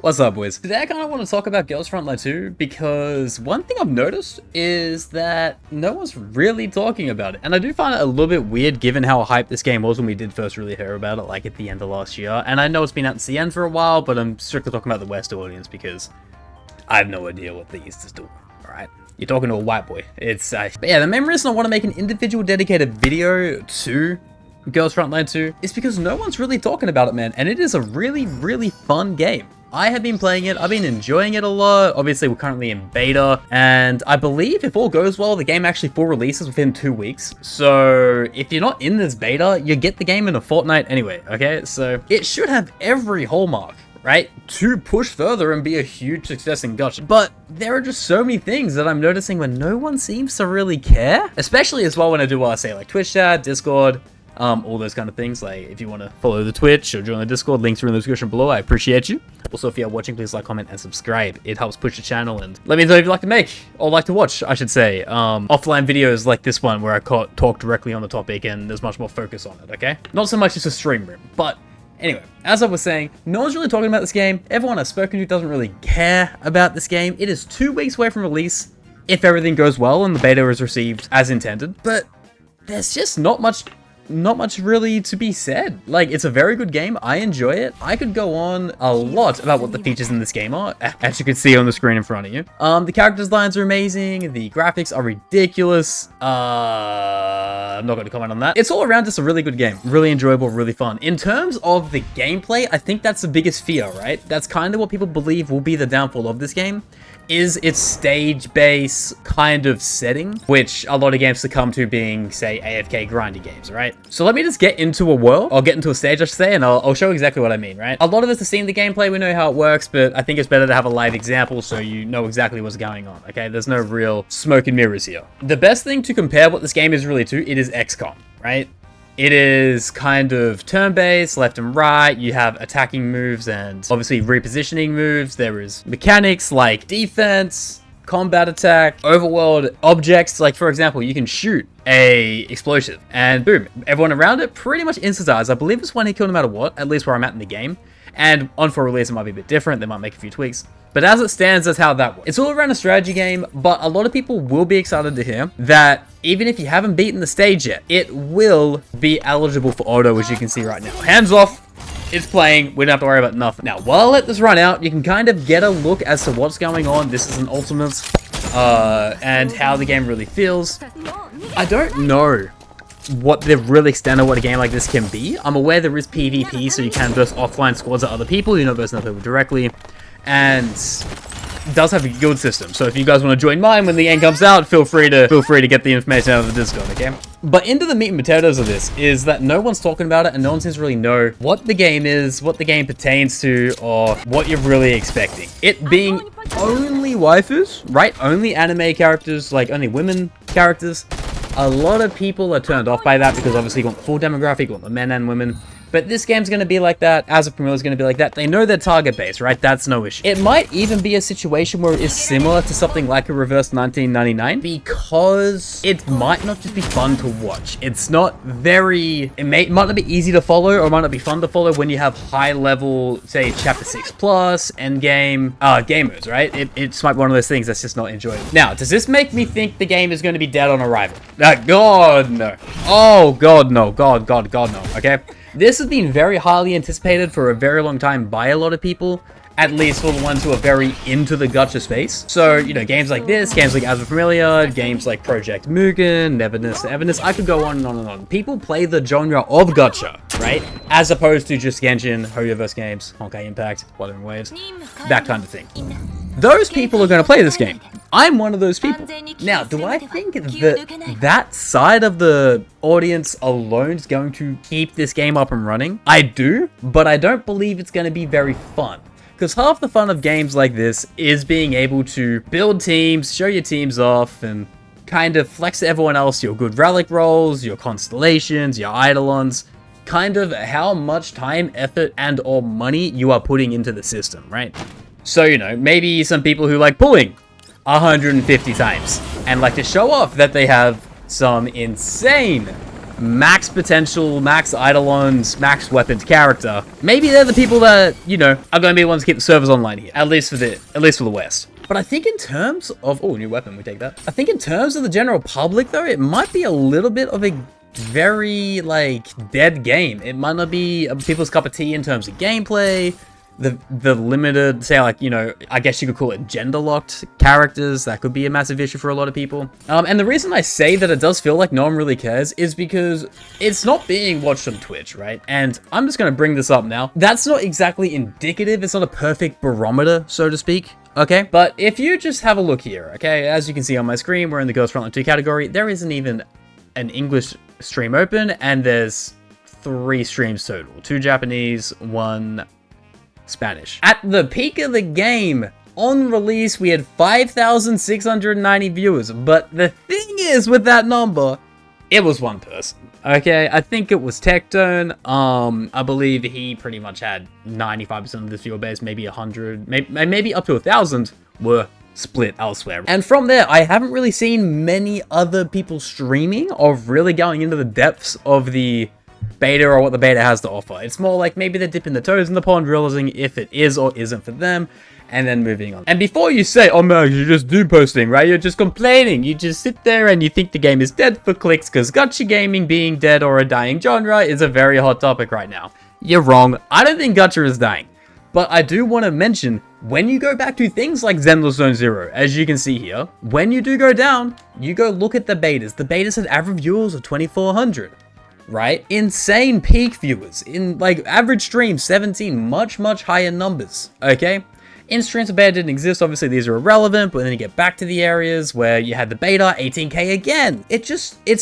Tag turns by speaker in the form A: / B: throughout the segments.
A: What's up, boys? Today I kind of want to talk about Girls Frontline 2 because one thing I've noticed is that no one's really talking about it. And I do find it a little bit weird given how hyped this game was when we did first really hear about it, like at the end of last year. And I know it's been out in CN for a while, but I'm strictly talking about the West audience because I have no idea what the East is doing, alright? You're talking to a white boy. But yeah, the main reason I want to make an individual dedicated video to Girls Frontline 2 is because no one's really talking about it, man. And it is a really, really fun game. I have been playing it, I've been enjoying it a lot. Obviously, we're currently in beta, and I believe if all goes well, the game actually full releases within 2 weeks. So if you're not in this beta, you get the game in a fortnight anyway, okay? So it should have every hallmark, right, to push further and be a huge success in Gacha. But there are just so many things that I'm noticing when no one seems to really care, especially as well when I do say like Twitch chat, Discord, all those kind of things. Like if you want to follow the Twitch or join the Discord, links are in the description below. I appreciate you. Also, if you are watching, please like, comment, and subscribe. It helps push the channel, and let me know if you like to make, or like to watch, I should say, offline videos like this one where I talk directly on the topic and there's much more focus on it, okay? Not so much just a stream room, but anyway, as I was saying, no one's really talking about this game. Everyone I've spoken to doesn't really care about this game. It is 2 weeks away from release, if everything goes well and the beta is received as intended, but there's just not much really to be said. Like, it's a very good game. I enjoy it. I could go on a lot about what the features in this game are, as you can see on the screen in front of you. The character designs are amazing. The graphics are ridiculous. I'm not going to comment on that. It's all around just a really good game. Really enjoyable, really fun. In terms of the gameplay, I think that's the biggest fear, right? That's kind of what people believe will be the downfall of this game, is its stage-based kind of setting, which a lot of games succumb to being, say, AFK grindy games, right? So let me just get into a world, or get into a stage, I should say, and I'll show exactly what I mean, right? A lot of us have seen the gameplay, we know how it works, but I think it's better to have a live example so you know exactly what's going on, okay? There's no real smoke and mirrors here. The best thing to compare what this game is really to, it is XCOM, right? It is kind of turn-based, left and right. You have attacking moves and obviously repositioning moves. There is mechanics like defense, combat attack, overworld objects. Like, for example, you can shoot a explosive and boom, everyone around it pretty much insta-dies. I believe it's one hit kill no matter what, at least where I'm at in the game. And on for release, it might be a bit different. They might make a few tweaks. But as it stands, that's how that works. It's all around a strategy game, but a lot of people will be excited to hear that even if you haven't beaten the stage yet, it will be eligible for auto, as you can see right now. Hands off. It's playing. We don't have to worry about nothing. Now, while I let this run out, you can kind of get a look as to what's going on. This is an ultimate, and how the game really feels. I don't know what the real extent of what a game like this can be. I'm aware there is PvP, so you can burst offline squads at other people. You know, burst other people directly, and it does have a guild system. So if you guys want to join mine when the end comes out, feel free to get the information out of the Discord, okay? But into the meat and potatoes of this is that no one's talking about it, and no one seems to really know what the game is, what the game pertains to, or what you're really expecting. It being only waifus, right? Only anime characters, like only women characters. A lot of people are turned off by that because obviously you want the full demographic, you want the men and women. But this game's going to be like that. As a Premier is going to be like that. They know their target base, right? That's no issue. It might even be a situation where it is similar to something like a Reverse 1999 because it might not just be fun to watch. It's not very... It might not be easy to follow, or it might not be fun to follow when you have high level, say, Chapter 6 plus, endgame gamers, right? It's might be one of those things that's just not enjoyable. Now, does this make me think the game is going to be dead on arrival? God, no. Oh, God, no. God, no. Okay? This has been very highly anticipated for a very long time by a lot of people, at least for the ones who are very into the gacha space. So, you know, games like this, games like As a Familiar, games like Project Mugen, Neverness to Everness, I could go on and on and on. People play the genre of gacha, right? As opposed to just Genshin, Hoyoverse games, Honkai Impact, Wuthering Waves, that kind of thing. Those people are going to play this game. I'm one of those people. Now, do I think that side of the audience alone is going to keep this game up and running? I do, but I don't believe it's going to be very fun. Because half the fun of games like this is being able to build teams, show your teams off, and kind of flex to everyone else your good relic rolls, your constellations, your eidolons, kind of how much time, effort, and or money you are putting into the system, right? So, you know, maybe some people who like pulling 150 times and like to show off that they have some insane max potential, max eidolons, max weapons character, maybe they're the people that, you know, are going to be the ones to keep the servers online here, at least for the West. But I think in terms of, oh, new weapon, we take that. I think in terms of the general public, though, it might be a little bit of a very, like, dead game. It might not be people's cup of tea in terms of gameplay, the limited, say, like, you know, I guess you could call it gender-locked characters. That could be a massive issue for a lot of people. And the reason I say that it does feel like no one really cares is because it's not being watched on Twitch, right? And I'm just going to bring this up now. That's not exactly indicative. It's not a perfect barometer, so to speak. Okay, but if you just have a look here, okay, as you can see on my screen, we're in the Girls Frontline 2 category. There isn't even an English stream open, and there's 3 streams total. 2 Japanese, 1 Spanish. At the peak of the game, on release, we had 5,690 viewers, but the thing is with that number, it was one person. Okay, I think it was Tectone. I believe he pretty much had 95% of this viewer base, maybe 100, maybe up to 1,000 were split elsewhere. And from there, I haven't really seen many other people streaming or really going into the depths of the beta or what the beta has to offer. It's more like maybe they're dipping their toes in the pond, realizing if it is or isn't for them, and then moving on. And before you say, oh man, you're just doom posting, right? You're just complaining. You just sit there and you think the game is dead for clicks because gacha gaming being dead or a dying genre is a very hot topic right now. You're wrong. I don't think gacha is dying. But I do want to mention, when you go back to things like Zenless Zone Zero, as you can see here, when you do go down, you go look at the betas. The betas had average viewers of 2,400. Right? Insane peak viewers. In, like, average stream, 17, much higher numbers. Okay? In streams of beta didn't exist, obviously these are irrelevant, but then you get back to the areas where you had the beta, 18k again. It's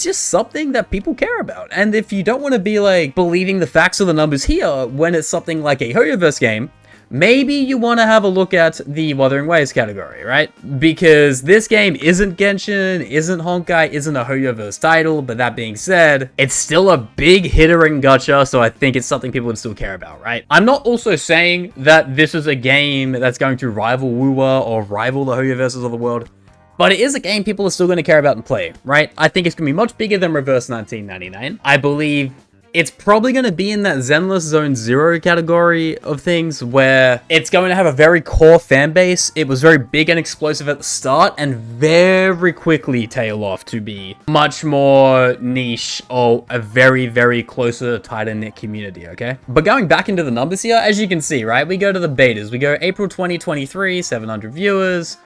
A: just something that people care about. And if you don't want to be, like, believing the facts of the numbers here, when it's something like a Hoyoverse game, maybe you want to have a look at the Wuthering Waves category, right? Because this game isn't Genshin, isn't Honkai, isn't a Hoyoverse title, but that being said, it's still a big hitter in gacha, so I think it's something people would still care about, right? I'm not also saying that this is a game that's going to rival Wuwa or rival the Hoyoverses of the world, but it is a game people are still going to care about and play, right? I think it's going to be much bigger than Reverse 1999. I believe it's probably going to be in that Zenless Zone Zero category of things where it's going to have a very core fan base. It was very big and explosive at the start and very quickly tail off to be much more niche or a very closer, tighter knit community, okay? But going back into the numbers here, as you can see, right? We go to the betas. We go April 2023, 700 viewers.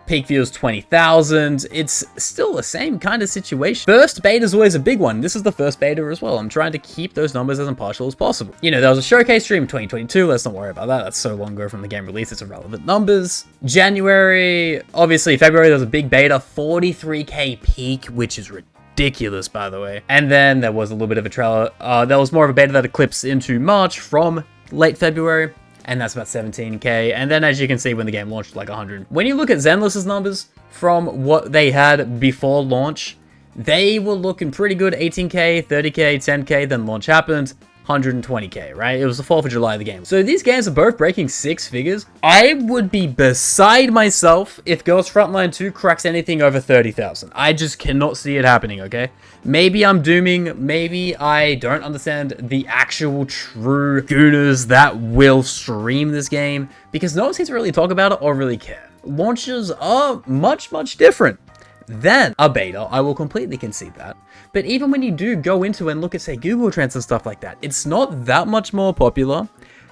A: Peak views 20,000. It's still the same kind of situation. First beta is always a big one. This is the first beta as well. I'm trying to keep those numbers as impartial as possible. You know, there was a showcase stream in 2022. Let's not worry about that. That's so long ago from the game release. It's irrelevant numbers. January, obviously February, there was a big beta, 43k peak, which is ridiculous, by the way. And then there was a little bit of a trailer. There was more of a beta that eclipsed into March from late February. And that's about 17k. And then as you can see when the game launched, like 100. When you look at Zenless's numbers from what they had before launch, they were looking pretty good. 18k, 30k, 10k, then launch happened. 120k, right? It was the 4th of July of the game. So these games are both breaking 6 figures. I would be beside myself if Girls Frontline 2 cracks anything over 30,000. I just cannot see it happening, okay? Maybe I'm dooming, maybe I don't understand the actual true gooners that will stream this game, because no one seems to really talk about it or really care. Launches are much different than a beta. I will completely concede that. But even when you do go into and look at, say, Google Trends and stuff like that, it's not that much more popular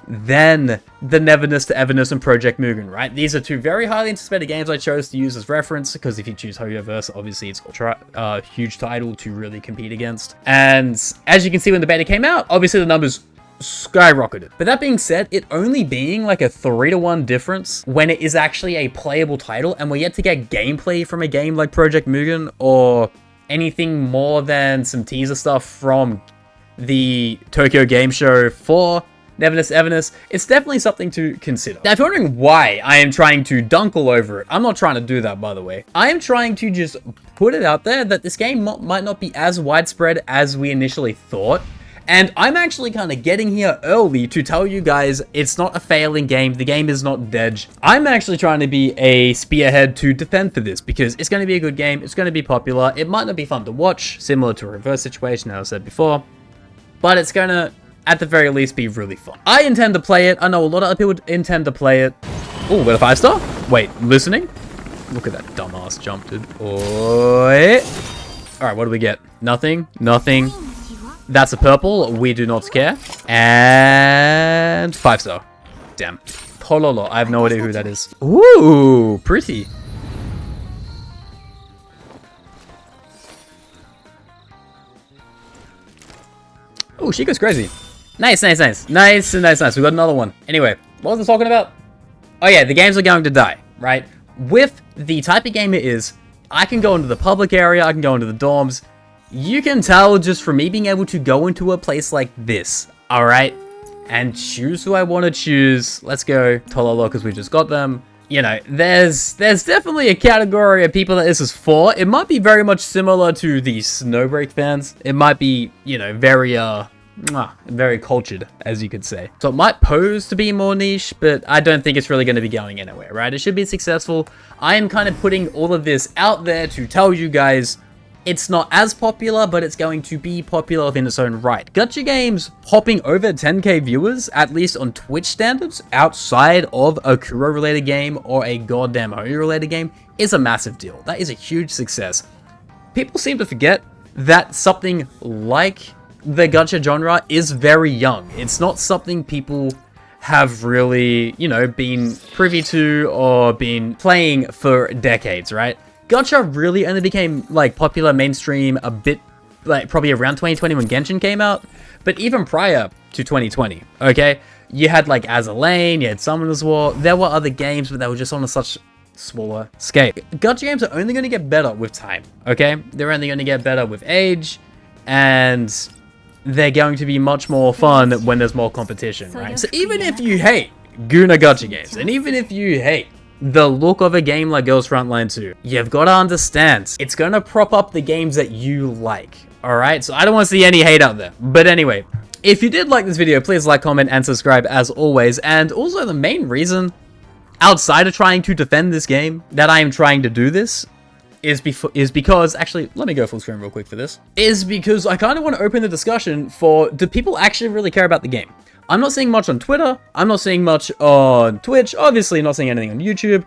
A: than the Neverness to Everness and Project Mugen, right? These are 2 very highly anticipated games I chose to use as reference, because if you choose Hoyoverse, obviously it's a huge title to really compete against. And as you can see when the beta came out, obviously the numbers skyrocketed. But that being said, it only being like a 3-to-1 difference when it is actually a playable title, and we're yet to get gameplay from a game like Project Mugen or anything more than some teaser stuff from the Tokyo Game Show for Neverness Everness, it's definitely something to consider. Now, if you're wondering why I am trying to dunk all over it, I'm not trying to do that, by the way. I am trying to just put it out there that this game might not be as widespread as we initially thought, And I'm actually kind of getting here early to tell you guys it's not a failing game. The game is not dead. I'm actually trying to be a spearhead to defend for this because it's going to be a good game. It's going to be popular. It might not be fun to watch, similar to a reverse situation, as I said before, but it's going to, at the very least, be really fun. I intend to play it. I know a lot of other people intend to play it. Oh, with a 5-star? Wait, listening? Look at that dumbass jump, dude. Oi. All right, what do we get? Nothing. Nothing. That's a purple. We do not care. And 5-star. Damn. Pololo. I have no idea who that is. Ooh, pretty. Oh, she goes crazy. Nice, nice, nice. Nice, nice, nice. We got another one. Anyway, what was I talking about? Oh yeah, the games are going to die, right? With the type of game it is, I can go into the public area, I can go into the dorms. You can tell just from me being able to go into a place like this, alright? And choose who I want to choose. Let's go Tololo because we just got them. You know, there's definitely a category of people that this is for. It might be very much similar to the Snowbreak fans. It might be, you know, very cultured, as you could say. So it might pose to be more niche, but I don't think it's really going to be going anywhere, right? It should be successful. I am kind of putting all of this out there to tell you guys it's not as popular, but it's going to be popular within its own right. Gacha games hopping over 10k viewers, at least on Twitch standards, outside of a Kuro-related game or a goddamn Hoyo-related game, is a massive deal. That is a huge success. People seem to forget that something like the gacha genre is very young. It's not something people have really, you know, been privy to or been playing for decades, right? Gacha really only became, like, popular mainstream a bit, like, probably around 2020 when Genshin came out. But even prior to 2020, okay? You had, like, Azalane, you had Summoner's War. There were other games, but they were just on a such smaller scale. Gacha games are only going to get better with time, okay? They're only going to get better with age, and they're going to be much more fun when there's more competition, right? So even if you hate Guna Gacha games, and even if you hate the look of a game like Girls Frontline 2, you've got to understand, it's going to prop up the games that you like, alright? So I don't want to see any hate out there. But anyway, if you did like this video, please like, comment, and subscribe as always. And also the main reason, outside of trying to defend this game, that I am trying to do this, is because, actually, let me go full screen real quick for this, is because I kind of want to open the discussion for, do people actually really care about the game? I'm not seeing much on Twitter, I'm not seeing much on Twitch, obviously not seeing anything on YouTube.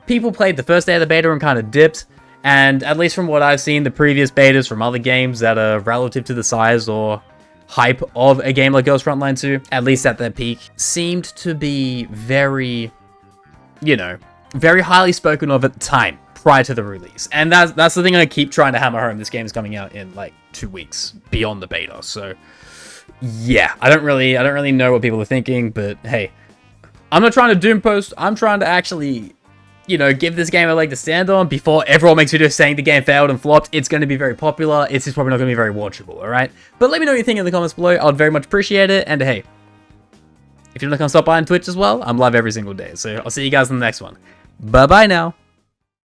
A: People played the first day of the beta and kind of dipped, and at least from what I've seen, the previous betas from other games that are relative to the size or hype of a game like Girls Frontline 2, at least at their peak, seemed to be very, you know, very highly spoken of at the time, prior to the release. And that's the thing I keep trying to hammer home. This game is coming out in like 2 weeks beyond the beta, so yeah, I don't really know what people are thinking, but hey, I'm not trying to doom post. I'm trying to actually, you know, give this game a leg to stand on before everyone makes videos saying the game failed and flopped. It's going to be very popular. It's just probably not going to be very watchable, all right? But let me know what you think in the comments below. I would very much appreciate it. And hey, if you want to come stop by on Twitch as well, I'm live every single day. So I'll see you guys in the next one. Bye-bye now.